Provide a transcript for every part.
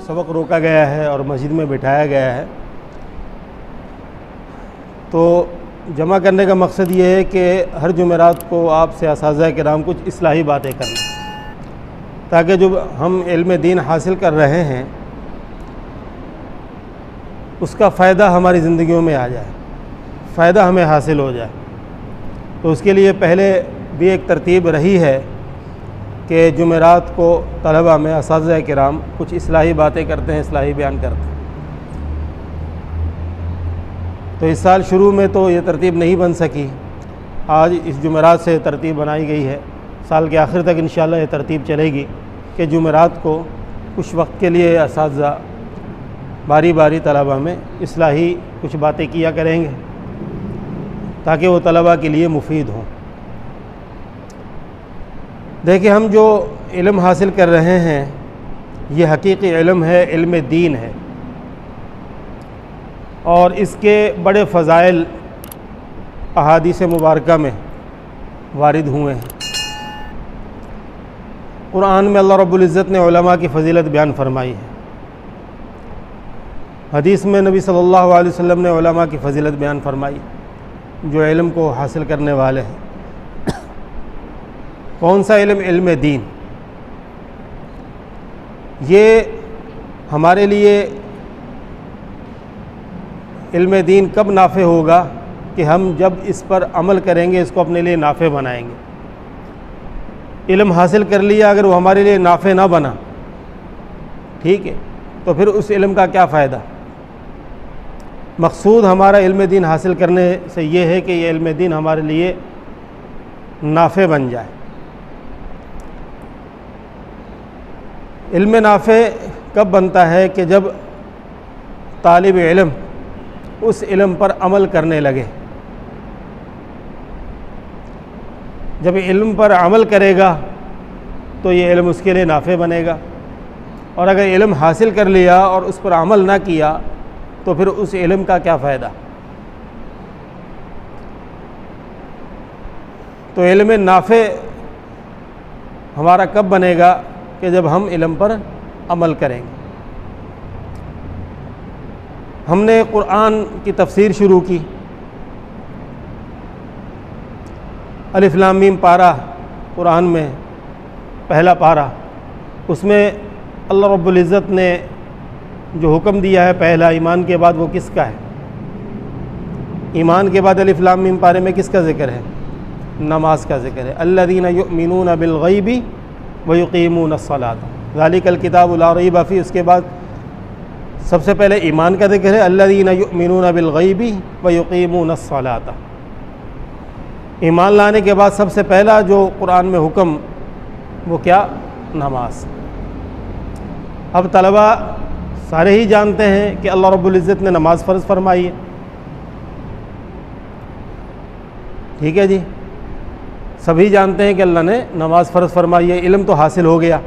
सबक रोका गया है और मस्जिद में बिठाया गया है, तो जमा करने का मकसद ये है कि हर जुमेरात को आपसे असातिज़ा किराम कुछ इस्लाही बातें कर लें, ताकि जो हम इल्म दीन हासिल कर रहे हैं उसका फ़ायदा हमारी ज़िंदगियों में आ जाए, फ़ायदा हमें हासिल हो जाए। तो उसके लिए पहले भी एक तरतीब रही है कि जुमेरात को तलबा में असातिज़ा किराम कुछ इस्लाही बातें करते हैं, इस्लाही बयान करते हैं। तो इस साल शुरू में तो ये तरतीब नहीं बन सकी, आज इस जुमेरात से तरतीब बनाई गई है। साल के आखिर तक इंशाअल्लाह ये तरतीब चलेगी कि जुमेरात को कुछ वक्त के लिए असातिज़ा बारी बारी तलबा में इस्लाही कुछ बातें किया करेंगे ताकि वो तलबा के लिए मुफीद हों। देखिए, हम जो इल्म हासिल कर रहे हैं ये हकीकी इल्म है, इल्म दीन है, और इसके बड़े फ़ज़ाइल अहादीस मुबारका में वारिद हुए हैं। कुरान में अल्लाह रब्बुल इज़्ज़त ने उलमा की फ़जीलत बयान फरमाई है, हदीस में नबी सल्लल्लाहु अलैहि वसल्लम ने उलमा की फ़जीलत बयान फरमाई जो इल्म को हासिल करने वाले हैं। कौन सा इल्म? इल्म दीन। ये हमारे लिए इल्म दीन कब नाफ़े होगा कि हम जब इस पर अमल करेंगे, इसको अपने लिए नाफ़े बनाएंगे। इल्म हासिल कर लिया, अगर वो हमारे लिए नाफ़े ना बना, ठीक है, तो फिर उस इल्म का क्या फ़ायदा। मकसूद हमारा इल्म दीन हासिल करने से ये है कि ये इल्म दीन हमारे लिए नाफ़े बन जाए। इल्म नाफ़े कब बनता है कि जब तालिब इल्म उस इल्म पर अमल करने लगे। जब इल्म पर अमल करेगा तो ये इल्म उसके लिए नाफ़े बनेगा, और अगर इल्म हासिल कर लिया और उस पर अमल ना किया तो फिर उस इल्म का क्या फ़ायदा। तो इल्म नाफ़े हमारा कब बनेगा कि जब हम इल्म पर अमल करेंगे। हमने कुरान की तफसीर शुरू की। अलिफ लाम मीम पारा कुरान में पहला पारा, उसमें अल्लाह रब्बुल इज़्ज़त ने जो हुक्म दिया है पहला ईमान के बाद, वो किसका है? ईमान के बाद अलिफ लाम मीम पारे में किसका ज़िक्र है? नमाज का ज़िक्र है। अल्लज़ीना युमिनूना बिल गैबि व युक़ीमूना अस्सलात ज़ालिकल किताबु ला रैब फ़ीह। उसके बाद सबसे पहले ईमान का ज़िक्र है, अल्लज़ीना युमिनूना बिल गैबि व युक़ीमूना अस्सलात। ईमान लाने के बाद सबसे पहला जो कुरान में हुक्म, वो क्या? नमाज। अब तलबा सारे ही जानते हैं कि अल्लाह रब्बुल इज़्ज़त ने नमाज फ़र्ज़ फरमाई है, ठीक है जी। सभी जानते हैं कि अल्लाह ने नमाज फ़र्ज़ फरमाई है। इल्म तो हासिल हो गया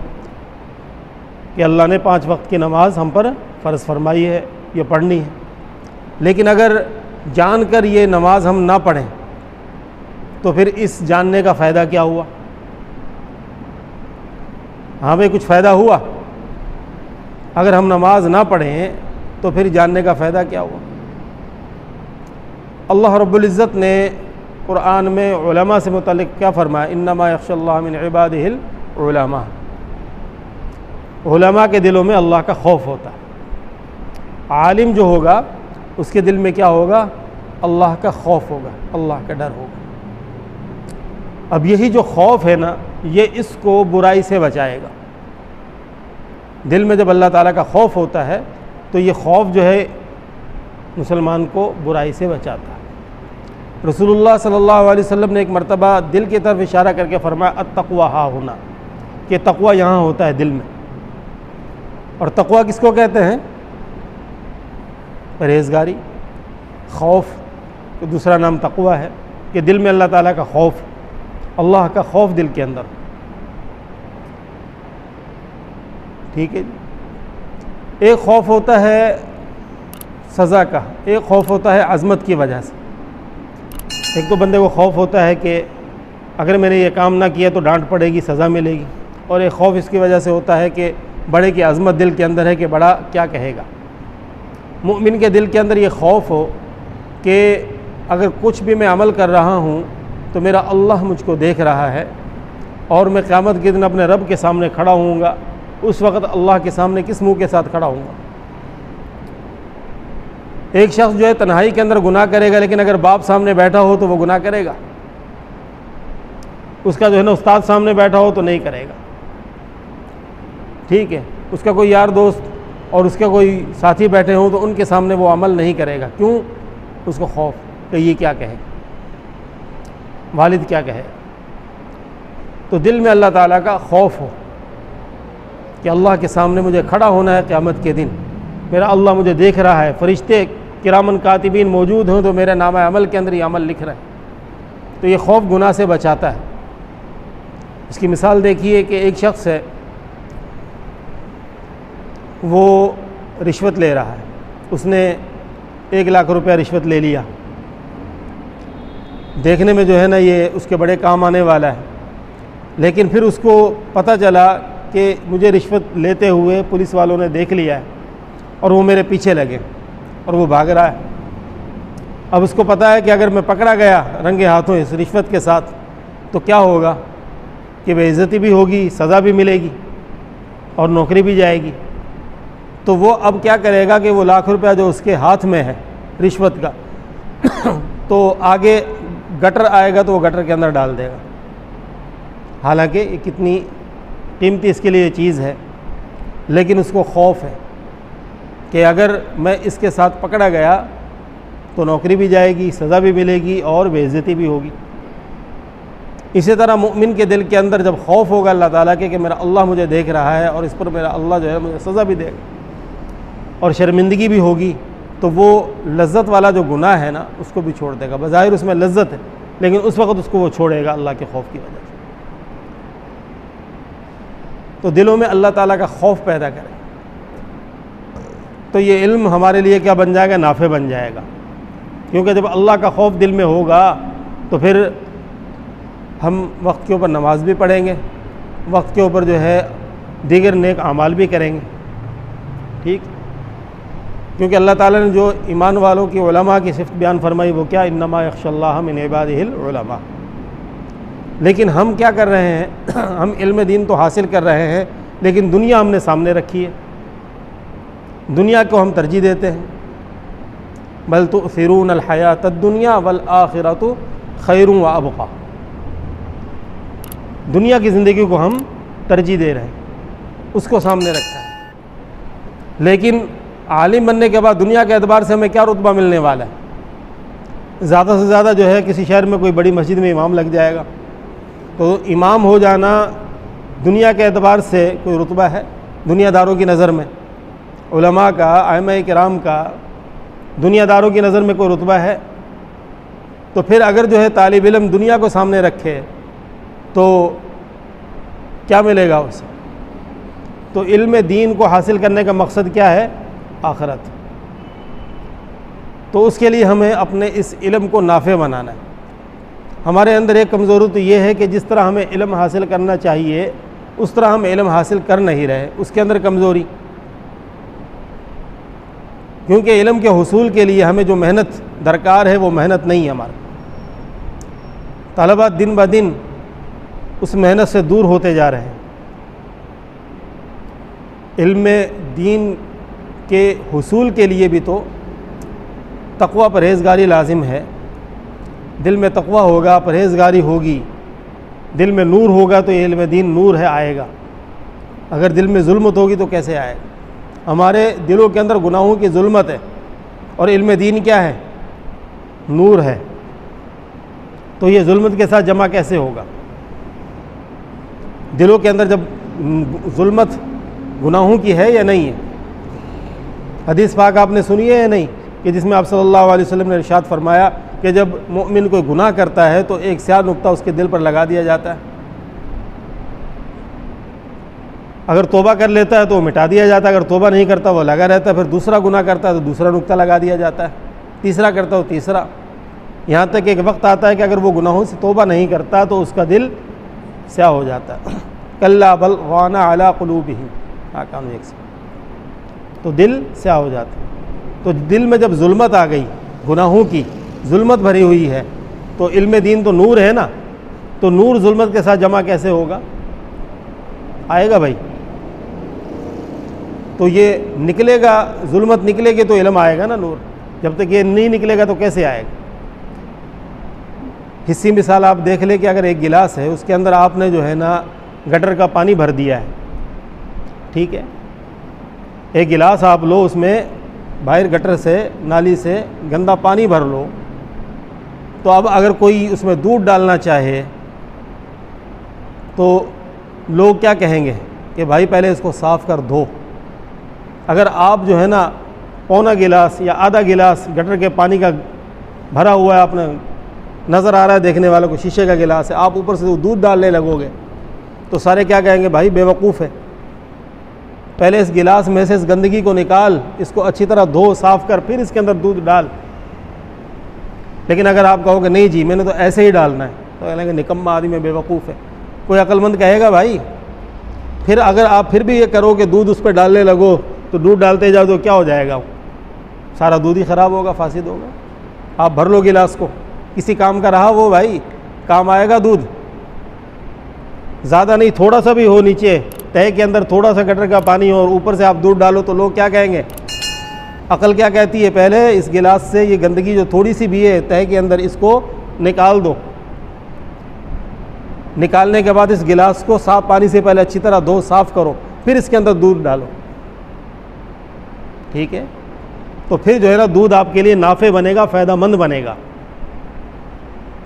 कि अल्लाह ने 5 वक्त की नमाज हम पर फ़र्ज़ फरमाई है, ये पढ़नी है। लेकिन अगर जानकर ये नमाज हम ना पढ़ें तो फिर इस जानने का फ़ायदा क्या हुआ? हमें कुछ फ़ायदा हुआ? अगर हम नमाज ना पढ़ें तो फिर जानने का फ़ायदा क्या हुआ? अल्लाह रब्बुल इज़्ज़त ने कुरान में उलमा से मुतल्लिक़ क्या फरमाया? इन्नमा यख़्शल्लाह मिन इबादिहिल उलमा। उलमा के दिलों में अल्लाह का खौफ होता है। आलिम जो होगा उसके दिल में क्या होगा? अल्लाह का खौफ होगा, अल्लाह का डर होगा। अब यही जो खौफ है ना, ये इसको बुराई से बचाएगा। दिल में जब अल्लाह ताला का खौफ होता है तो ये खौफ जो है मुसलमान को बुराई से बचाता है। रसूलुल्लाह सल्लल्लाहु अलैहि वसल्लम ने एक मरतबा दिल की तरफ इशारा करके फरमाया, अत्तक़वा हा हुना, कि तक़वा यहाँ होता है दिल में। और तक़वा किसको कहते हैं? परहेज़गारी, खौफ। तो दूसरा नाम तक़वा है कि दिल में अल्लाह ताला का खौफ, अल्लाह का खौफ दिल के अंदर, ठीक है जी। एक खौफ होता है सज़ा का, एक खौफ होता है अज़मत की वजह से। एक तो बंदे को खौफ होता है कि अगर मैंने ये काम ना किया तो डांट पड़ेगी, सज़ा मिलेगी, और एक खौफ इसकी वजह से होता है कि बड़े की अज़मत दिल के अंदर है कि बड़ा क्या कहेगा। मुमिन के दिल के अंदर ये खौफ हो कि अगर कुछ भी मैं अमल कर रहा हूँ तो मेरा अल्लाह मुझको देख रहा है और मैं क़यामत के दिन अपने रब के सामने खड़ा होऊंगा, उस वक़्त अल्लाह के सामने किस मुँह के साथ खड़ा होऊंगा। एक शख्स जो है तन्हाई के अंदर गुनाह करेगा, लेकिन अगर बाप सामने बैठा हो तो वो गुनाह करेगा, उसका जो है ना उस्ताद सामने बैठा हो तो नहीं करेगा, ठीक है। उसका कोई यार दोस्त और उसके कोई साथी बैठे हों तो उनके सामने वो अमल नहीं करेगा। क्यों? उसको खौफ कि ये क्या कहे, वालिद क्या कहे। तो दिल में अल्लाह ताला का खौफ हो कि अल्लाह के सामने मुझे खड़ा होना है क़यामत के दिन, मेरा अल्लाह मुझे देख रहा है, फ़रिश्ते किरामन कातिबीन मौजूद हों तो मेरे नामा अमल के अंदर ये अमल लिख रहा है। तो ये खौफ गुनाह से बचाता है। इसकी मिसाल देखिए कि एक शख्स है, वो रिश्वत ले रहा है, उसने 1 लाख रुपया रिश्वत ले लिया। देखने में जो है ना ये उसके बड़े काम आने वाला है, लेकिन फिर उसको पता चला कि मुझे रिश्वत लेते हुए पुलिस वालों ने देख लिया है और वो मेरे पीछे लगे और वो भाग रहा है। अब उसको पता है कि अगर मैं पकड़ा गया रंगे हाथों इस रिश्वत के साथ तो क्या होगा कि बेइज्जती भी होगी, सज़ा भी मिलेगी और नौकरी भी जाएगी। तो वो अब क्या करेगा कि वो लाख रुपया जो उसके हाथ में है रिश्वत का तो आगे गटर आएगा तो वो गटर के अंदर डाल देगा। हालांकि ये कितनी कीमती इसके लिए चीज़ है, लेकिन उसको खौफ है कि अगर मैं इसके साथ पकड़ा गया तो नौकरी भी जाएगी, सज़ा भी मिलेगी और बेइज्जती भी होगी। इसी तरह मुमिन के दिल के अंदर जब खौफ होगा अल्लाह ताला के कि मेरा अल्लाह मुझे देख रहा है और इस पर मेरा अल्लाह जो है मुझे सज़ा भी देगा और शर्मिंदगी भी होगी, तो वो लज्जत वाला जो गुनाह है ना उसको भी छोड़ देगा। बज़ाहिर उसमें लज्जत है, लेकिन उस वक़्त उसको वो छोड़ेगा अल्लाह के खौफ की वजह से। तो दिलों में अल्लाह ताला का खौफ पैदा करें तो ये इल्म हमारे लिए क्या बन जाएगा? नाफ़े बन जाएगा। क्योंकि जब अल्लाह का खौफ दिल में होगा तो फिर हम वक्त के ऊपर नमाज भी पढ़ेंगे, वक्त के ऊपर जो है दीगर नेक अमाल भी करेंगे, ठीक। क्योंकि अल्लाह ताला ने जो ईमान वालों की उलमा की सिफ़त बयान फरमाई वो क्या? इन्नमा यख्शल्लाह मिन इबादिहिल उलमा। लेकिन हम क्या कर रहे हैं? हम इल्म दीन तो हासिल कर रहे हैं, लेकिन दुनिया हमने सामने रखी है, दुनिया को हम तरजीह देते हैं। बल तुसिरून अल हयात दुनिया वल आखिरतु खैरुन व अबक़ा। दुनिया की ज़िंदगी को हम तरजीह दे रहे हैं, उसको सामने रखा है। लेकिन आलिम बनने के बाद दुनिया के एतबार से हमें क्या रुतबा मिलने वाला है? ज़्यादा से ज़्यादा जो है किसी शहर में कोई बड़ी मस्जिद में इमाम लग जाएगा। तो इमाम हो जाना दुनिया के एतबार से कोई रुतबा है दुनियादारों की नज़र में? उलमा का, आइम्मा किराम का दुनियादारों की नज़र में कोई रुतबा है? तो फिर अगर जो है तालिब इल्म दुनिया को सामने रखे तो क्या मिलेगा उसे? तो इल्म दीन को हासिल करने का मकसद क्या है? आखिरत। तो उसके लिए हमें अपने इस इल्म को नाफ़े बनाना है। हमारे अंदर एक कमज़ोरी तो ये है कि जिस तरह हमें इल्म हासिल करना चाहिए उस तरह हम इल्म हासिल कर नहीं रहे, उसके अंदर कमज़ोरी। क्योंकि इल्म के हुसूल के लिए हमें जो मेहनत दरकार है वो मेहनत नहीं है हमारा। तलबा दिन ब दिन उस मेहनत से दूर होते जा रहे हैं। इल्म दीन के हुसूल के लिए भी तो तक़वा परहेज़गारी लाजिम है। दिल में तक़वा होगा, परहेज़गारी होगी, दिल में नूर होगा तो ये इल्म दीन नूर है, आएगा। अगर दिल में जुल्मत होगी तो कैसे आएगा? हमारे दिलों के अंदर गुनाहों की जुल्मत है और इल्म दीन क्या है? नूर है। तो ये जुल्मत के साथ जमा कैसे होगा? दिलों के अंदर जब जुल्मत गुनाहों की है या नहीं है? हदीस पाक आपने सुनी है या नहीं कि जिसमें आप सल्लल्लाहु अलैहि वसल्लम ने इरशाद फरमाया कि जब मोमिन कोई गुनाह करता है तो एक स्याह नुक्ता उसके दिल पर लगा दिया जाता है। अगर तौबा कर लेता है तो वो मिटा दिया जाता है, अगर तौबा नहीं करता वो लगा रहता है। फिर दूसरा गुनाह करता है तो दूसरा नुक्ता लगा दिया जाता है, तीसरा करता है तो तीसरा। यहाँ तक एक वक्त आता है कि अगर वो गुनाहों से तौबा नहीं करता तो उसका दिल स्याह हो जाता है। कल्ला बल गाना अला कुलूबिहिम, आकान एक से, तो दिल स्याह हो जाता है। तो दिल में जब जुल्मत आ गई, गुनाहों की जुल्मत भरी हुई है, तो इल्म दीन तो नूर है ना, तो नूर जुल्मत के साथ जमा कैसे होगा? आएगा भाई। तो ये निकलेगा, जुल्मत निकलेगी तो इल्म आएगा ना, नूर। जब तक ये नहीं निकलेगा तो कैसे आएगा? हिस्सी मिसाल आप देख ले कि अगर एक गिलास है, उसके अंदर आपने जो है ना गटर का पानी भर दिया है, ठीक है, एक गिलास आप लो, उसमें बाहर गटर से, नाली से गंदा पानी भर लो, तो अब अगर कोई उसमें दूध डालना चाहे तो लोग क्या कहेंगे कि भाई पहले इसको साफ़ कर धो। अगर आप जो है ना पौना गिलास या आधा गिलास गटर के पानी का भरा हुआ है, आपने नज़र आ रहा है देखने वालों को शीशे का गिलास है, आप ऊपर से दूध डालने लगोगे तो सारे क्या कहेंगे, भाई बेवकूफ़ है, पहले इस गिलास में से इस गंदगी को निकाल, इसको अच्छी तरह धो, साफ़ कर, फिर इसके अंदर दूध डाल। लेकिन अगर आप कहोगे नहीं जी मैंने तो ऐसे ही डालना है, तो कहेंगे निकम्मा आदमी, बेवकूफ़ है। कोई अक्लमंद कहेगा भाई? फिर अगर आप फिर भी ये करोगे, दूध उस पर डालने लगो, तो दूध डालते जाओ तो क्या हो जाएगा? सारा दूध ही ख़राब होगा, फासिद होगा। आप भर लो गिलास को, किसी काम का रहा वो भाई, काम आएगा दूध। ज़्यादा नहीं, थोड़ा सा भी हो नीचे तह के अंदर, थोड़ा सा गटर का पानी हो और ऊपर से आप दूध डालो, तो लोग क्या कहेंगे? अकल क्या कहती है? पहले इस गिलास से ये गंदगी जो थोड़ी सी भी है तह के अंदर, इसको निकाल दो। निकालने के बाद इस गिलास को साफ पानी से पहले अच्छी तरह धो, साफ़ करो, फिर इसके अंदर दूध डालो, ठीक है? तो फिर जो है ना दूध आपके लिए नाफ़े बनेगा, फ़ायदेमंद बनेगा।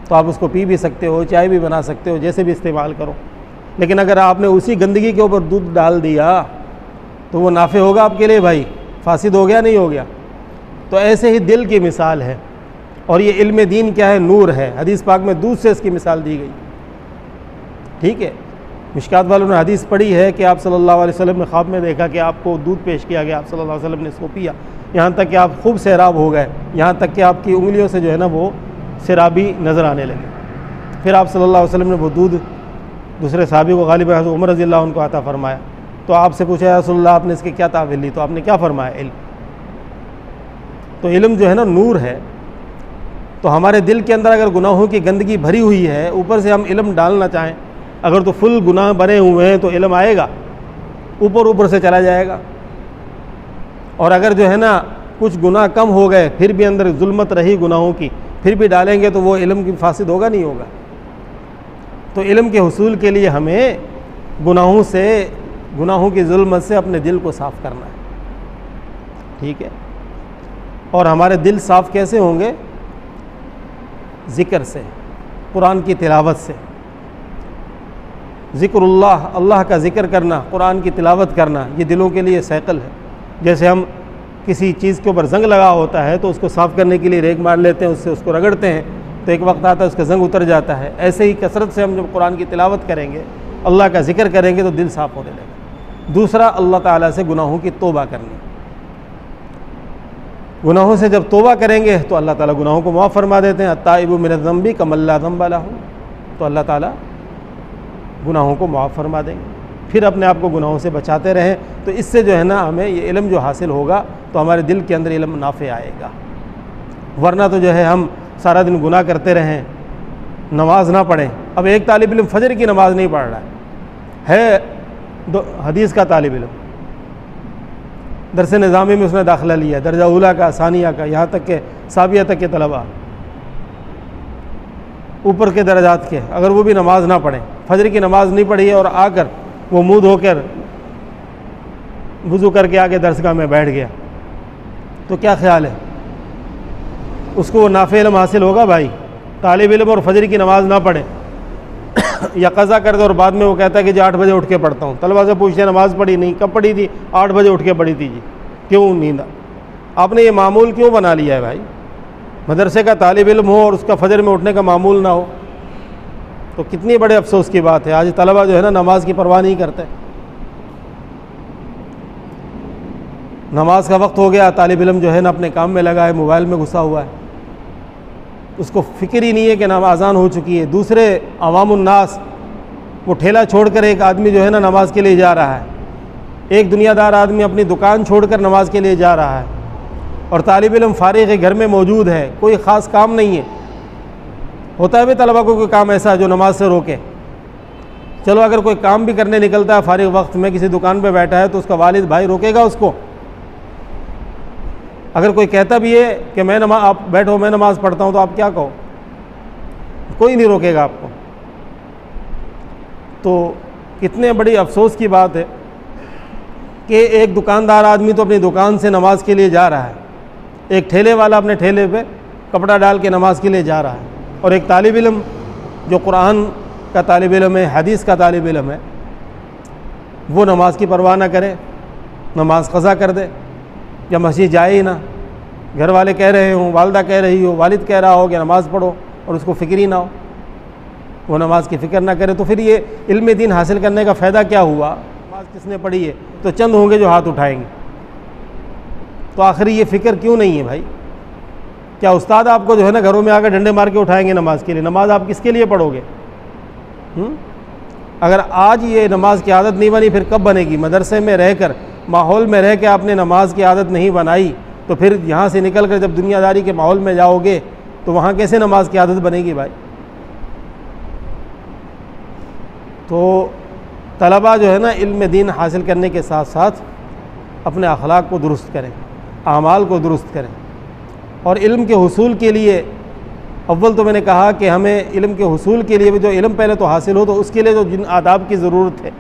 तो आप उसको पी भी सकते हो, चाय भी बना सकते हो, जैसे भी इस्तेमाल करो। लेकिन अगर आपने उसी गंदगी के ऊपर दूध डाल दिया तो वो नाफ़े होगा आपके लिए भाई? फासिद हो गया, नहीं हो गया? तो ऐसे ही दिल की मिसाल है। और ये इल्म दीन क्या है? नूर है। हदीस पाक में दूध से इसकी मिसाल दी गई, ठीक है? मिशकात वालों ने हदीस पढ़ी है कि आप सल्लल्लाहु अलैहि वसल्लम ने ख्वाब में देखा कि आपको दूध पेश किया गया, आप सल्लल्लाहु अलैहि वसल्लम ने इसको पिया, यहाँ तक कि आप खूब सैराब हो गए, यहाँ तक कि आपकी उंगलियों से जो है ना वो शराबी नज़र आने लगे। फिर आप सल्लल्लाहु अलैहि वसल्लम ने वो दूध दूसरे सहाबी को, गालिब उमर रज़ी अल्लाह उनको अता फरमाया। तो आपसे पूछा, या रसूलल्लाह आपने इसकी क्या तावील ली? तो आपने क्या फरमाया? इल्म। तो इल्म जो है ना नूर है। तो हमारे दिल के अंदर अगर गुनाहों की गंदगी भरी हुई है, ऊपर से हम इल्म डालना चाहें, अगर तो फुल गुनाह बने हुए हैं तो इल्म आएगा, ऊपर ऊपर से चला जाएगा। और अगर जो है ना कुछ गुनाह कम हो गए, फिर भी अंदर जुल्मत रही गुनाहों की, फिर भी डालेंगे तो वो इल्म की फासिद होगा, नहीं होगा? तो इल्म के हुसूल के लिए हमें गुनाहों की जुल्मत से अपने दिल को साफ़ करना है, ठीक है? और हमारे दिल साफ़ कैसे होंगे? ज़िक्र से, कुरान की तिलावत से। ज़िक्रुल्लाह, अल्लाह का ज़िक्र करना, कुरान की तिलावत करना, ये दिलों के लिए सैकल है। जैसे हम किसी चीज़ के ऊपर जंग लगा होता है तो उसको साफ़ करने के लिए रेग मार लेते हैं, उससे उसको रगड़ते हैं, तो एक वक्त आता है उसका जंग उतर जाता है। ऐसे ही कसरत से हम जब कुरान की तिलावत करेंगे, अल्लाह का ज़िक्र करेंगे, तो दिल साफ़ होने लगेगा। दूसरा, अल्लाह ताला से गुनाहों की तौबा करनी। गुनाहों से जब तौबा करेंगे तो अल्लाह ताला गुनाहों को माफ़ फरमा देते हैं। अत्ताइबु मिनज़्ज़म्बि कमल्ला ज़म्ब लहू, तो अल्लाह ताला गुनाहों को माफ़ फरमा देंगे। फिर अपने आप को गुनाहों से बचाते रहें। तो इससे जो है ना हमें ये इल्म जो हासिल होगा तो हमारे दिल के अंदर इल्म नाफ़े आएगा। वरना तो जो है हम सारा दिन गुनाह करते रहें, नमाज ना पढ़ें। अब एक तालिब इल्म फजर की नमाज़ नहीं पढ़ रहा है हदीस का तालिब इल्म, दरस निज़ामी में उसने दाखिला लिया, दर्जा उला का, सानिया का, यहाँ तक के साबिया तक के तलबा, ऊपर के दर्जात के, अगर वो भी नमाज ना पढ़ें, फजर की नमाज़ नहीं पढ़ी है और आकर वो मुँह धोकर वुज़ू करके आके दरसगाह में बैठ गया, तो क्या ख्याल है? उसको वो नाफ़े इल्म हासिल होगा भाई? तालिब इल्म और फजर की नमाज़ ना पढ़े या कज़ा कर दे और बाद में वो कहता है कि जी 8 बजे उठ के पढ़ता हूँ। तलबा से पूछते हैं नमाज़ पढ़ी? नहीं। कब पढ़ी थी? 8 बजे उठ के पढ़ी थी जी। क्यों? नींद। आपने ये मामूल क्यों बना लिया है भाई? मदरसे का तालिब इल्म हो और उसका फजर में उठने का मामूल ना हो, तो कितनी बड़े अफसोस की बात है। आज तलबा जो है ना नमाज की परवाह नहीं करते। नमाज का वक्त हो गया, तालिब इल्म जो है ना अपने काम में लगा है, मोबाइल में घुसा हुआ है, उसको फ़िक्र ही नहीं है कि नमाज़ आज़ान हो चुकी है। दूसरे अवामुन्नास, वो ठेला छोड़कर एक आदमी जो है ना नमाज के लिए जा रहा है, एक दुनियादार आदमी अपनी दुकान छोड़कर नमाज के लिए जा रहा है और तालिब इल्म फारिग है, घर में मौजूद है, कोई ख़ास काम नहीं है। होता है भी तलबा को कोई काम ऐसा जो नमाज से रोके। चलो अगर कोई काम भी करने निकलता है फारिग वक्त में, किसी दुकान पे बैठा है, तो उसका वालिद भाई रोकेगा उसको? अगर कोई कहता भी है कि मैं नमाज, आप बैठो मैं नमाज़ पढ़ता हूँ, तो आप क्या कहो? कोई नहीं रोकेगा आपको। तो कितने बड़ी अफसोस की बात है कि एक दुकानदार आदमी तो अपनी दुकान से नमाज के लिए जा रहा है, एक ठेले वाला अपने ठेले पे कपड़ा डाल के नमाज के लिए जा रहा है, और एक तालिब इल्म जो कुरान का तालिब इल्म है, हदीस का तालिब इल्म है, वो नमाज की परवाह ना करे, नमाज क़ज़ा कर दे या मस्जिद जाए ही ना। घर वाले कह रहे हों, वालदा कह रही हो, वालिद कह रहा हो कि नमाज़ पढ़ो, और उसको फ़िक्र ही ना हो, वो नमाज की फ़िक्र ना करे, तो फिर ये इल्म दीन हासिल करने का फ़ायदा क्या हुआ? नमाज किसने पढ़ी है? तो चंद होंगे जो हाथ उठाएंगे। तो आखिरी ये फ़िक्र क्यों नहीं है भाई? क्या उस्ताद आपको जो है ना घरों में आकर डंडे मार के उठाएंगे नमाज के लिए? नमाज आप किसके लिए पढ़ोगे? अगर आज ये नमाज की आदत नहीं बनी, फिर कब बनेगी? मदरसे में रहकर, माहौल में रह के आपने नमाज की आदत नहीं बनाई, तो फिर यहाँ से निकल कर जब दुनियादारी के माहौल में जाओगे तो वहाँ कैसे नमाज की आदत बनेगी भाई? तो तलबा जो है ना इल्म दीन हासिल करने के साथ साथ अपने अखलाक को दुरुस्त करें, आमाल को दुरुस्त करें। और इल्म के हुसूल के लिए अव्वल तो मैंने कहा कि हमें इल्म के हुसूल के लिए भी जो इल्म पहले तो हासिल हो, तो उसके लिए जो जिन आदाब की ज़रूरत है,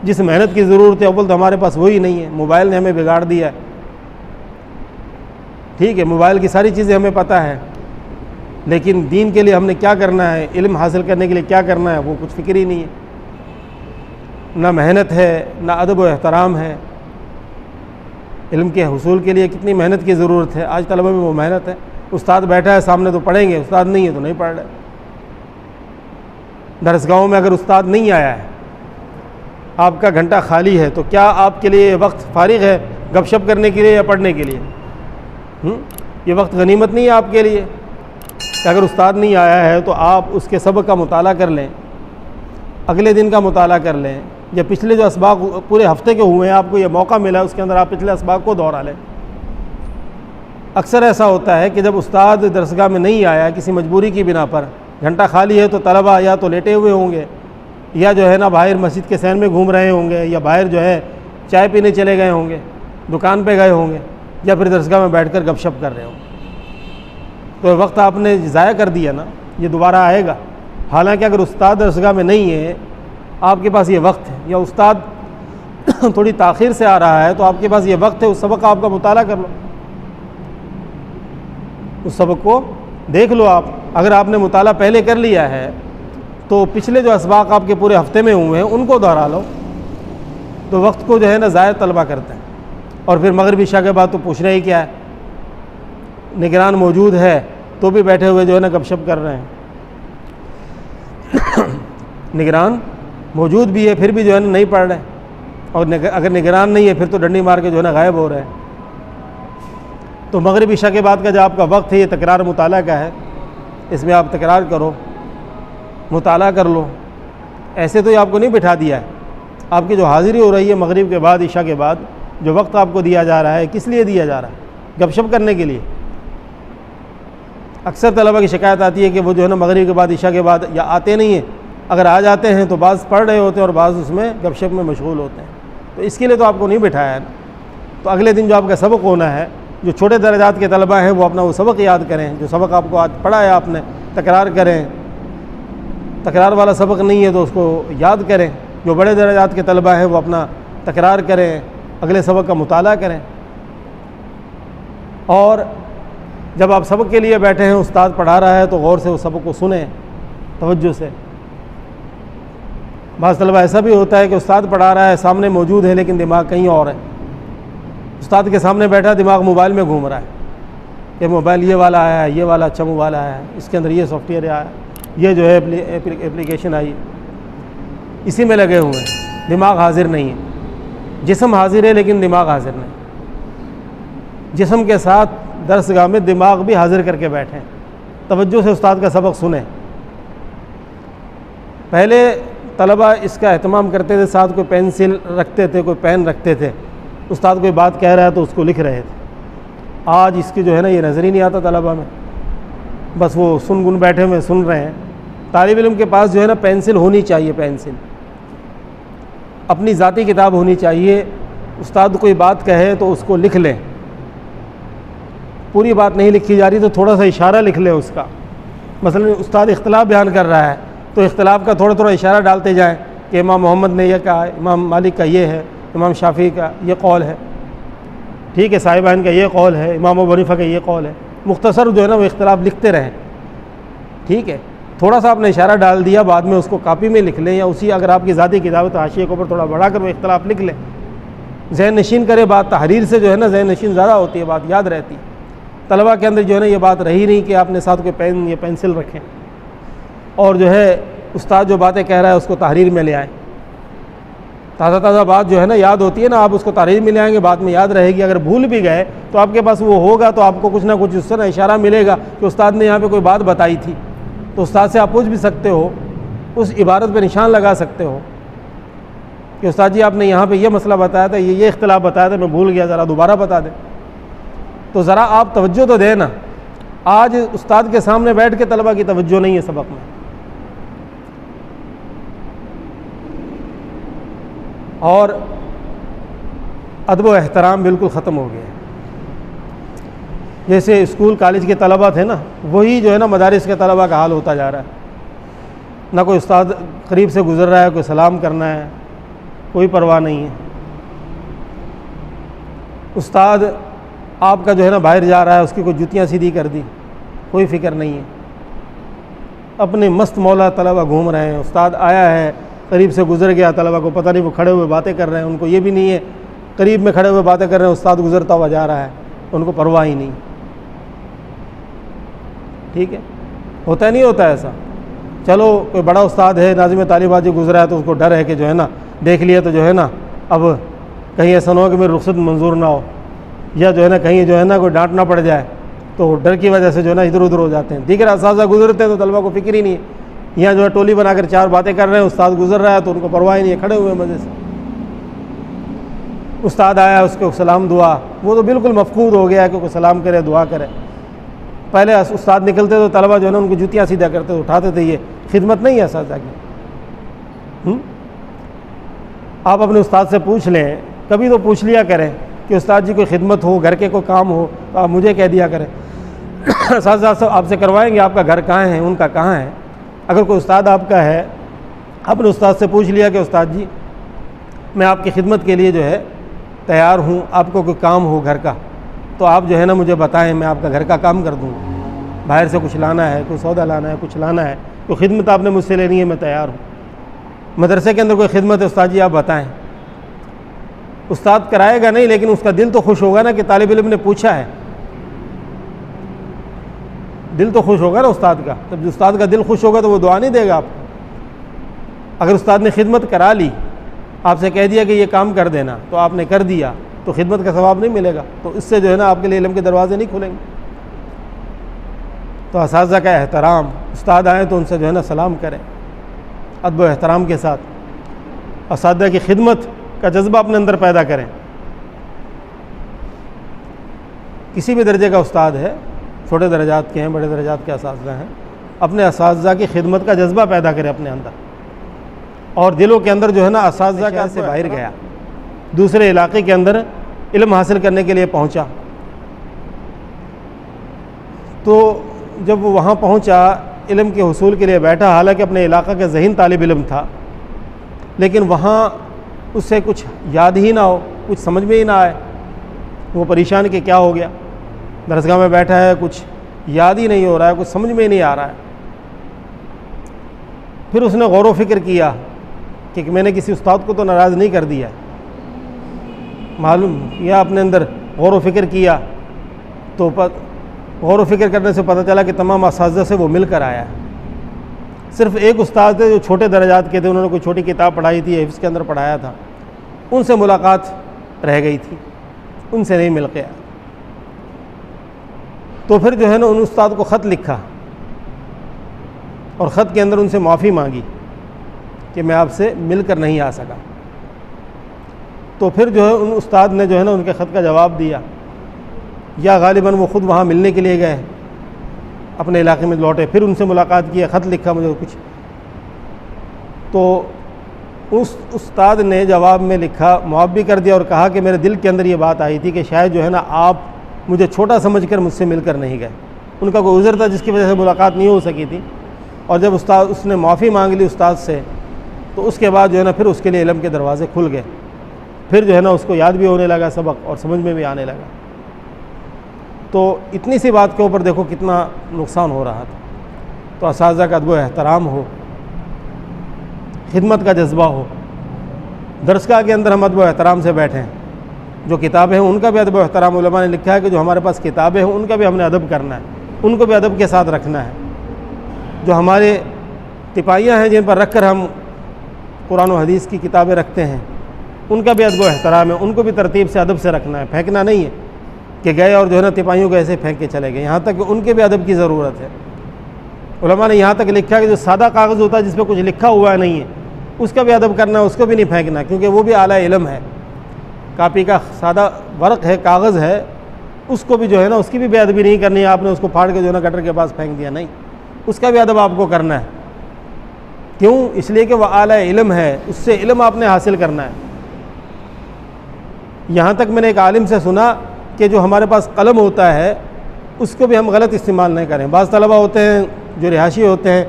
जिस मेहनत की ज़रूरत है, अव्वल तो हमारे पास वही नहीं है। मोबाइल ने हमें बिगाड़ दिया है। ठीक है, मोबाइल की सारी चीज़ें हमें पता है, लेकिन दीन के लिए हमने क्या करना है, इल्म हासिल करने के लिए क्या करना है, वो कुछ फ़िक्र ही नहीं है। ना मेहनत है, ना अदब व एहतराम है। इल्म के हुसूल के लिए कितनी मेहनत की ज़रूरत है। आज तलबा में वो मेहनत है। उस्ताद बैठा है सामने तो पढ़ेंगे, उस्ताद नहीं है तो नहीं पढ़ रहे। दरसगाहों में अगर उस्ताद नहीं आया है, आपका घंटा खाली है, तो क्या आपके लिए वक्त फारिग है गपशप करने के लिए या पढ़ने के लिए? ये वक्त गनीमत नहीं है आपके लिए कि अगर उस्ताद नहीं आया है तो आप उसके सबक का मुताला कर लें, अगले दिन का मुताला कर लें, या पिछले जो असबाक पूरे हफ्ते के हुए हैं, आपको ये मौका मिला है, उसके अंदर आप पिछले असबाक को दोहरा लें। अक्सर ऐसा होता है कि जब उस्ताद दरसगाह में नहीं आया किसी मजबूरी की बिना पर, घंटा खाली है, तो तलबा या तो लेटे हुए होंगे, या जो है ना बाहर मस्जिद के सैन में घूम रहे होंगे, या बाहर जो है चाय पीने चले गए होंगे, दुकान पे गए होंगे, या फिर दरसगाह में बैठकर गपशप कर रहे होंगे। तो वक्त आपने ज़ाया कर दिया ना, ये दोबारा आएगा। हालांकि अगर उस्ताद दरसगाह में नहीं है, आपके पास ये वक्त है, या उस्ताद थोड़ी ताख़ीर से आ रहा है, तो आपके पास ये वक्त है, उस सबक का आपका मुताला कर लो, उस सबक को देख लो आप। अगर आपने मुताला पहले कर लिया है तो पिछले जो असबाक आपके पूरे हफ्ते में हुए हैं उनको दोहरा लो। तो वक्त को जो है ना ज़ाया तलबा करते हैं। और फिर मगरिब इशा के बाद तो पूछना ही क्या है, निगरान मौजूद है तो भी बैठे हुए जो है ना गपशप कर रहे हैं। निगरान मौजूद भी है फिर भी जो है ना नहीं पढ़ रहे, और अगर निगरान नहीं है फिर तो डंडी मार के जो है ना गायब हो रहे हैं। तो मगरिब इशा के बाद का जो आपका वक्त है ये तकरार मुताला का है, इसमें आप तकरार करो, मुताला कर लो। ऐसे तो ये आपको नहीं बिठा दिया है। आपकी जो हाज़िरी हो रही है मगरिब के बाद, इशा के बाद, जो वक्त आपको दिया जा रहा है, किस लिए दिया जा रहा है? गपशप करने के लिए। अक्सर तलबा की शिकायत आती है कि वो जो है ना मगरिब के बाद, इशा के बाद या आते नहीं हैं, अगर आ जाते हैं तो बाज़ पढ़ रहे होते हैं और बाज़ उसमें गपशप में मशगूल होते हैं। तो इसके लिए तो आपको नहीं बिठाया है। तो अगले दिन जो आपका सबक होना है, जो छोटे दर्जात के तलबा हैं वो अपना वो सबक याद करें, जो सबक आपको आज पढ़ा है आपने, तकरार करें। तकरार वाला सबक नहीं है तो उसको याद करें। जो बड़े दर्जात के तलबा हैं वो अपना तकरार करें, अगले सबक का मुताला करें। और जब आप सबक के लिए बैठे हैं, उस्ताद पढ़ा रहा है, तो गौर से उस सबक को सुने, तवज्जो से। बाज़ तलबा ऐसा भी होता है कि उस्ताद पढ़ा रहा है, सामने मौजूद है, लेकिन दिमाग कहीं और है। उस्ताद के सामने बैठा, दिमाग मोबाइल में घूम रहा है कि मोबाइल ये वाला आया है, ये वाला अच्छा मोबाइल आया है, इसके अंदर ये सॉफ्टवेयर आया है, ये जो है एप्लीकेशन आई, इसी में लगे हुए हैं। दिमाग हाजिर नहीं है। जिस्म हाजिर है लेकिन दिमाग हाजिर नहीं। जिस्म के साथ दरसगाह में दिमाग भी हाजिर करके बैठें, तवज्जो से उस्ताद का सबक सुने। पहले तलबा इसका एहतमाम करते थे, साथ कोई पेंसिल रखते थे, कोई पेन रखते थे, उस्ताद कोई बात कह रहा है तो उसको लिख रहे थे। आज इसकी जो है ना ये नज़र ही नहीं आता तलबा में, बस वो सुन गुन बैठे हुए सुन रहे हैं। तालिब इल्म के पास जो है ना पेंसिल होनी चाहिए, पेंसिल अपनी ज़ाती किताब होनी चाहिए। उस्ताद कोई बात कहे तो उसको लिख लें, पूरी बात नहीं लिखी जा रही तो थोड़ा सा इशारा लिख लें उसका। मसलन उस्ताद इख्तिलाफ बयान कर रहा है तो इख्तिलाफ का थोड़ा थोड़ा इशारा डालते जाएं कि इमाम मोहम्मद ने यह कहा, इमाम मालिक का ये है, इमाम शाफ़ी का ये कौल है, ठीक है, साहिबान का ये कौल है, इमाम अबू हनीफा का ये कौल है। मुख्तसर जो है ना वो इख्तिलाफ लिखते रहें, ठीक है। थोड़ा सा आपने इशारा डाल दिया, बाद में उसको कापी में लिख लें, या उसी अगर आपकी ज़ाती किताब तो हाशिए के ऊपर थोड़ा बढ़ा कर वो इख्तिलाफ लिख लें। ज़हन नशीन करे बात, तहरीर से जो है ना ज़हन नशीन ज़्यादा होती है, बात याद रहती है। तलबा के अंदर जो है ना ये बात रही नहीं कि आपने साथ कोई पेन या पेंसिल रखें, और जो है उस्ताद जो बातें कह रहा है उसको तहरीर में ले आएँ। ताज़ा ताज़ा बात जो है ना याद होती है ना, आप उसको तहरीर में ले आएंगे, बाद में याद रहेगी। अगर भूल भी गए तो आपके पास वो होगा, तो आपको कुछ ना कुछ उससे ना इशारा मिलेगा कि उस्ताद ने यहाँ पे कोई बात बताई थी, तो उस्ताद से आप पूछ भी सकते हो, उस इबारत पे निशान लगा सकते हो कि उस्ताद जी आपने यहाँ पे ये मसला बताया था, ये इख्तिलाफ बताया था, मैं भूल गया, ज़रा दोबारा बता दें। तो ज़रा आप तवज्जो तो दें ना। आज उस्ताद के सामने बैठ के तलबा की तवज्जो नहीं है सबक में, और अदब व एहतराम बिल्कुल ख़त्म हो गया। जैसे स्कूल कॉलेज के तलबा थे ना, वही जो है ना मदारिस के तलबा का हाल होता जा रहा है। ना कोई उस्ताद करीब से गुज़र रहा है, कोई सलाम करना है, कोई परवाह नहीं है। उस्ताद आपका जो है ना बाहर जा रहा है, उसकी कोई जुतियाँ सीधी कर दी, कोई फ़िक्र नहीं है। अपने मस्त मौला तलबा घूम रहे हैं। उस्ताद आया है, करीब से गुज़र गया, तलबा को पता नहीं वो खड़े हुए बातें कर रहे हैं, उनको ये भी नहीं है करीब में खड़े हुए बातें कर रहे हैं, उस्ताद गुज़रता हुआ जा रहा है, उनको परवाह ही नहीं। ठीक है, होता नहीं होता ऐसा। चलो कोई बड़ा उस्ताद है, नाज़िम तालिबात जो गुज़रा है, तो उसको डर है कि जो है ना देख लिया तो जो है ना अब कहीं ऐसा ना हो कि मेरी रुख़सत मंजूर ना हो, या जो है ना कहीं जो है ना कोई डांट ना पड़ जाए, तो डर की वजह से जो है ना इधर उधर हो जाते हैं। दीगर असातिज़ा गुज़रते हैं तो तलबा को फ़िक्र ही नहीं है। यहाँ जो है टोली बनाकर चार बातें कर रहे हैं, उस्ताद गुज़र रहा है तो उनको परवाह ही नहीं है, खड़े हुए मज़े से। उस्ताद आया, उसको सलाम दुआ, वो तो बिल्कुल मफकूद हो गया कि कोई सलाम करे, दुआ करे। पहले उस्ताद निकलते तो तलबा जो है ना उनको जुतियाँ सीधा करते, उठाते थे। ये खिदमत नहीं है असातिज़ा की। आप अपने उस्ताद से पूछ लें, कभी तो पूछ लिया करें कि उस्ताद जी कोई खिदमत हो, घर के कोई काम हो तो आप मुझे कह दिया करें। असातिज़ा सब आपसे करवाएंगे, आपका घर कहाँ है, उनका कहाँ है। अगर कोई उस्ताद आपका है, अपने उस्ताद से पूछ लिया कि उस्ताद जी मैं आपकी खिदमत के लिए जो है तैयार हूँ, आपको कोई काम हो घर का तो आप जो है ना मुझे बताएं, मैं आपका घर का काम कर दूँगा। बाहर से कुछ लाना है, कोई सौदा लाना है, कुछ लाना है, कोई खिदमत आपने मुझसे लेनी है, मैं तैयार हूँ। मदरसे के अंदर कोई खिदमत है, उस्ताद जी आप बताएं। उस्ताद कराएगा नहीं, लेकिन उसका दिल तो खुश होगा ना कि तालिब इल्म ने पूछा है। दिल तो खुश होगा ना उस्ताद का। तब उस्ताद का दिल खुश होगा तो वो दुआ नहीं देगा आपको। अगर उस्ताद ने खिदमत करा ली, आपसे कह दिया कि ये काम कर देना, तो आपने कर दिया, तो खिदमत का सवाब नहीं मिलेगा। तो इससे जो है ना आपके लिए इल्म के दरवाजे नहीं खुलेंगे। तो असातिज़ा का एहतराम, उस्ताद आए तो उनसे जो है ना सलाम करें अदब व एहतराम के साथ। असातिज़ा की खिदमत का जज्बा अपने अंदर पैदा करें। किसी भी दर्जे का उस्ताद है, छोटे दर्जात के हैं, बड़े दर्जात के असातिज़ा हैं, अपने असातिज़ा की खिदमत का जज्बा पैदा करें अपने अंदर। और दिलों के अंदर जो है ना असातिज़ा का से बाहर गया, दूसरे इलाके के अंदर इल्म हासिल करने के लिए पहुंचा, तो जब वो वहाँ पहुंचा, इल्म के हुसूल के लिए बैठा, हालांकि अपने इलाक़ा का ज़हीन तालिब इल्म था, लेकिन वहाँ उससे कुछ याद ही ना हो, कुछ समझ में ही ना आए। वो परेशान कि क्या हो गया, दरसगाह में बैठा है, कुछ याद ही नहीं हो रहा है, कुछ समझ में ही नहीं आ रहा है। फिर उसने गौर व फिक्र किया कि मैंने किसी उस्ताद को तो नाराज़ नहीं कर दिया। मालूम किया, अपने अंदर गौर व फिक्र किया, तो गौर व फिक्र करने से पता चला कि तमाम असातिज़ा से वो मिल कर आया है। सिर्फ़ एक उस्ताद थे जो छोटे दर्जात के थे, उन्होंने कोई छोटी किताब पढ़ाई थी, हिफ्ज़ के अंदर पढ़ाया था, उनसे मुलाकात रह गई थी, उनसे नहीं मिल गया। तो फिर जो है ना उन उस्ताद को ख़त लिखा और ख़त के अंदर उनसे माफ़ी मांगी कि मैं आपसे मिलकर नहीं आ सका। तो फिर जो है उन उस्ताद ने जो है ना उनके ख़त का जवाब दिया, या गालिबन वो ख़ुद वहाँ मिलने के लिए गए, अपने इलाके में लौटे, फिर उनसे मुलाकात किया, ख़त लिखा मुझे कुछ। तो उस उस्ताद ने जवाब में लिखा, मुआफ़ी कर दिया और कहा कि मेरे दिल के अंदर ये बात आई थी कि शायद जो है ना आप मुझे छोटा समझकर मुझसे मिलकर नहीं गए। उनका कोई उज़र था जिसकी वजह से मुलाकात नहीं हो सकी थी। और जब उसने माफ़ी मांग ली उस्ताद से, तो उसके बाद जो है ना फिर उसके लिए इल्म के दरवाज़े खुल गए। फिर जो है ना उसको याद भी होने लगा सबक और समझ में भी आने लगा। तो इतनी सी बात के ऊपर देखो कितना नुकसान हो रहा था। तो असातिज़ा का अदब एहतराम हो, खिदमत का जज्बा हो, दरसगाह के अंदर हम अदब एहतराम से बैठें। जो किताबें हैं उनका भी अदब एहतराम, उलमा ने लिखा है कि जो हमारे पास किताबें हैं उनका भी हमने अदब करना है, उनको भी अदब के साथ रखना है। जो हमारे तिपाइयाँ हैं जिन पर रख कर हम कुरान और हदीस की किताबें रखते हैं, उनका भी अदब एहतराम है, उनको भी तरतीब से अदब से रखना है। फेंकना नहीं है कि गए और जो है ना तिपाइयों को ऐसे फेंक के चले गए, यहाँ तक कि उनके भी अदब की ज़रूरत है। उलमा ने यहाँ तक लिखा कि जो सादा कागज़ होता है जिस पर कुछ लिखा हुआ नहीं है, उसका भी अदब करना है, उसको भी नहीं फेंकना, क्योंकि वो भी आला इल्म है। कापी का सादा वर्क है, कागज़ है, उसको भी जो है ना उसकी भी बेअदबी नहीं करनी है। आपने उसको फाड़ के जो है ना गटर के पास फेंक दिया, नहीं, उसका भी अदब आपको करना है। क्यों? इसलिए कि वह आला इल्म है, उससे इल्म आपने हासिल करना है। यहाँ तक मैंने एक आलिम से सुना कि जो हमारे पास कलम होता है उसको भी हम गलत इस्तेमाल नहीं करें। बाज़ तलबा होते हैं जो रिहाशी होते हैं,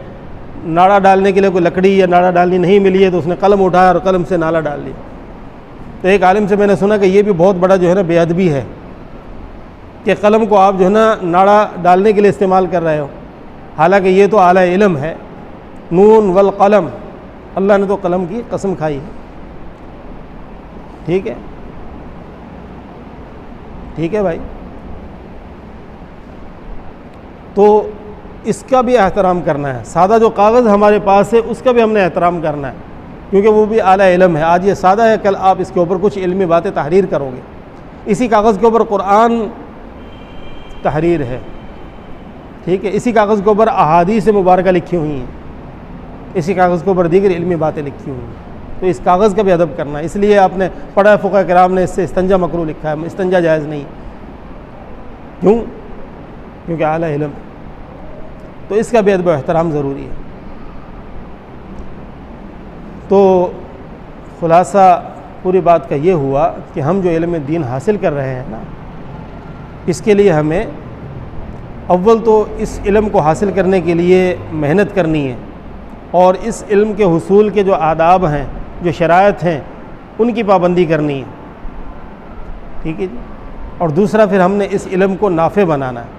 नाड़ा डालने के लिए कोई लकड़ी या नाड़ा डालनी नहीं मिली है तो उसने कलम उठाया और कलम से नाला डाल लिया। तो एक आलिम से मैंने सुना कि ये भी बहुत बड़ा जो है ना बेअदबी है कि कलम को आप जो है ना नाड़ा डालने के लिए इस्तेमाल कर रहे हो, हालांकि ये तो आला इल्म है। नून वल कलम, अल्लाह ने तो कलम की कसम खाई है। ठीक है, ठीक है भाई। तो इसका भी एहतराम करना है। सादा जो कागज़ हमारे पास है उसका भी हमने एहतराम करना है, क्योंकि वो भी आला इल्म है। आज ये सादा है, कल आप इसके ऊपर कुछ इल्मी बातें तहरीर करोगे। इसी कागज़ के ऊपर कुरान तहरीर है, ठीक है। इसी कागज़ के ऊपर अहादीस मुबारका लिखी हुई हैं, इसी कागज़ के ऊपर दीगर इल्मी बातें लिखी हुई हैं। तो इस कागज़ का भी अदब करना है। इसलिए आपने पढ़ा है, फ़ुक़हा किराम ने इससे इस्तंजा मकरूह लिखा है, इस्तंजा जायज़ नहीं। क्यों? क्योंकि आला इल्म। तो इसका भी अदब एहतराम ज़रूरी है। तो ख़ुलासा पूरी बात का ये हुआ कि हम जो इल्म दीन हासिल कर रहे हैं ना, इसके लिए हमें अव्वल तो इस इल्म को हासिल करने के लिए मेहनत करनी है, और इस इल्म के हुसूल के जो आदाब हैं, जो शराइत हैं, उनकी पाबंदी करनी है। ठीक है जी। और दूसरा फिर हमने इस इल्म को नाफ़े बनाना है।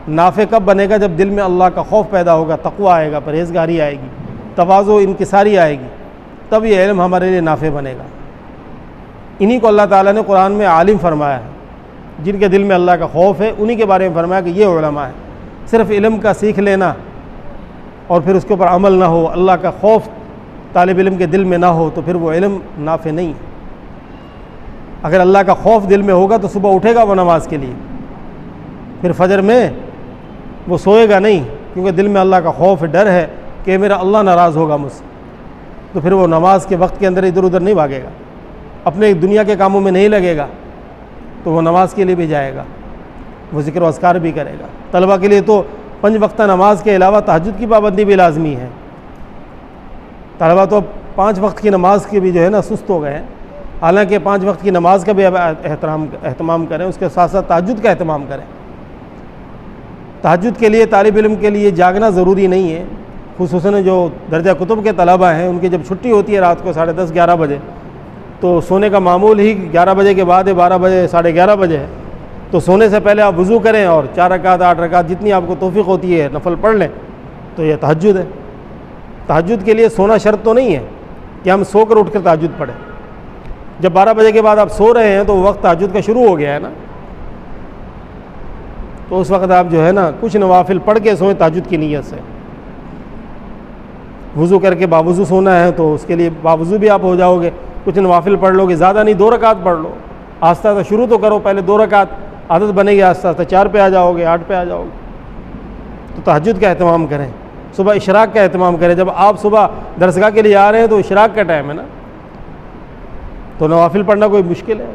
नाफ़े कब बनेगा? जब दिल में अल्लाह का खौफ पैदा होगा, तक़वा आएगा, परहेज़गारी आएगी, तवाज़ो इनकिसारी आएगी, तब ये इल्म हमारे लिए नाफ़े बनेगा। इन्हीं को अल्लाह ताला ने कुरान में आलिम फरमाया है। जिनके दिल में अल्लाह का खौफ है उन्हीं के बारे में फरमाया कि ये उलमा है। सिर्फ़ इल्म का सीख लेना और फिर उसके ऊपर अमल ना हो, अल्लाह का खौफ तालिब इल्म के दिल में ना हो, तो फिर वो इल्म नाफ़े नहीं है। अगर अल्लाह का खौफ दिल में होगा तो सुबह उठेगा वो नमाज के लिए, फिर फजर में वो सोएगा नहीं, क्योंकि दिल में अल्लाह का खौफ है, डर है कि मेरा अल्लाह नाराज़ होगा मुझसे। तो फिर वो नमाज के वक्त के अंदर इधर उधर नहीं भागेगा, अपने दुनिया के कामों में नहीं लगेगा, तो वो नमाज के लिए भी जाएगा, वो ज़िक्र व अस्कार भी करेगा। तलबा के लिए तो 5 वक्त नमाज के अलावा तहज्जुद की पाबंदी भी लाजमी है। तलबा तो 5 वक्त की नमाज के भी जो है ना सुस्त हो गए हैं। हालांकि 5 वक्त की नमाज का भी अब एहतमाम करें, उसके साथ साथ तहज्जुद का एहतमाम करें। तहज्जुद के लिए तालिब इल्म के लिए जागना ज़रूरी नहीं है। खुसूसन जो दर्जा कुतुब के तलबा हैं, उनकी जब छुट्टी होती है रात को 10:30-11 बजे, तो सोने का मामूल ही 11 बजे के बाद है, 12 बजे 11:30 बजे है। तो सोने से पहले आप वज़ू करें और 4 रकात 8 रकात जितनी आपको तौफीक होती है नफल पढ़ लें, तो ये तहज्जुद है। तहज्जुद के लिए सोना शर्त तो नहीं है कि हम सोकर उठकर तहज्जुद पढ़ें। जब 12 बजे के बाद आप सो रहे हैं तो वक्त तहज्जुद का शुरू हो गया है ना, तो उस वक्त आप जो है ना कुछ नवाफिल पढ़ के सोएं तहज्जुद की नीयत से। वज़ू करके बावज़ू सोना है तो उसके लिए बावज़ू भी आप हो जाओगे, कुछ नवाफिल पढ़ लोगे, ज़्यादा नहीं 2 रकात पढ़ लो। आस्ता आस्ता शुरू तो करो, पहले 2 रकात, आदत बनेगी, आस्ता आस्ता 4 पे आ जाओगे, 8 पे आ जाओगे। तो तहज्जुद का एहतमाम करें। सुबह इशराक का एहतमाम करें। जब आप सुबह दरसगाह के लिए आ रहे हैं तो इशराक का टाइम है ना, तो नवाफिल पढ़ना कोई मुश्किल है?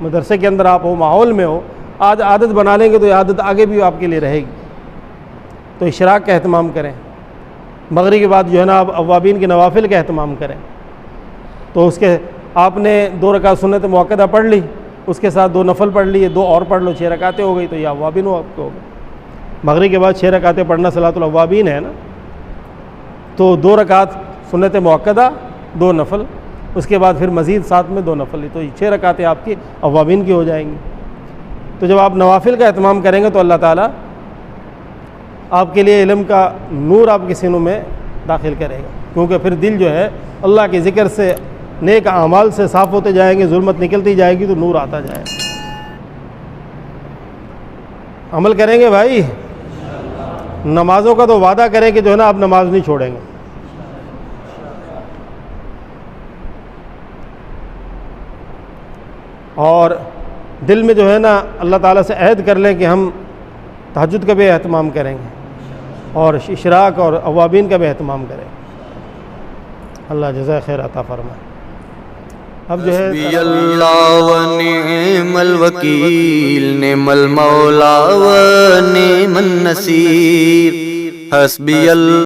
मदरसे के अंदर आप हो, माहौल में हो, आज आदत बना लेंगे तो ये आदत आगे भी आपके लिए रहेगी। तो इशराक का एहतमाम करें। मगरिब के बाद जो है ना आप अव्वाबीन के नवाफिल का एहतमाम करें। तो उसके आपने 2 रकात सुन्नत मुअक्कदा पढ़ ली, उसके साथ 2 नफल पढ़ लिए, 2 और पढ़ लो, 6 रकातें हो गई, तो ये अव्वाबीन हो आपके हो गए। मगरिब के बाद 6 रकातें पढ़ना सलातुल अव्वाबीन है ना, तो 2 रकात सुन्नत मुअक्कदा, 2 नफल, उसके बाद फिर मज़ीद साथ में 2 नफल, तो 6 रकातें आपकी अव्वाबीन की हो जाएंगी। तो जब आप नवाफिल का एहतमाम करेंगे तो अल्लाह ताला आपके लिए इल्म का नूर आपके सीनों में दाखिल करेगा, क्योंकि फिर दिल जो है अल्लाह के ज़िक्र से, नेक आमाल से साफ़ होते जाएंगे, जुल्मत निकलती जाएगी तो नूर आता जाएगा। अमल करेंगे भाई। नमाज़ों का तो वादा करें कि जो है ना आप नमाज नहीं छोड़ेंगे। और दिल में जो है ना अल्लाह ताला से अहद कर लें कि हम तहज्जुद का भी एहतमाम करेंगे और इशराक और अवाबीन का भी एहतमाम करें। अल्लाह जज़ा खैर अता फरमाए। अब जो है अल्लाह व निअमल वकील, निअमल मौला व निअमन नसीर, हस्बी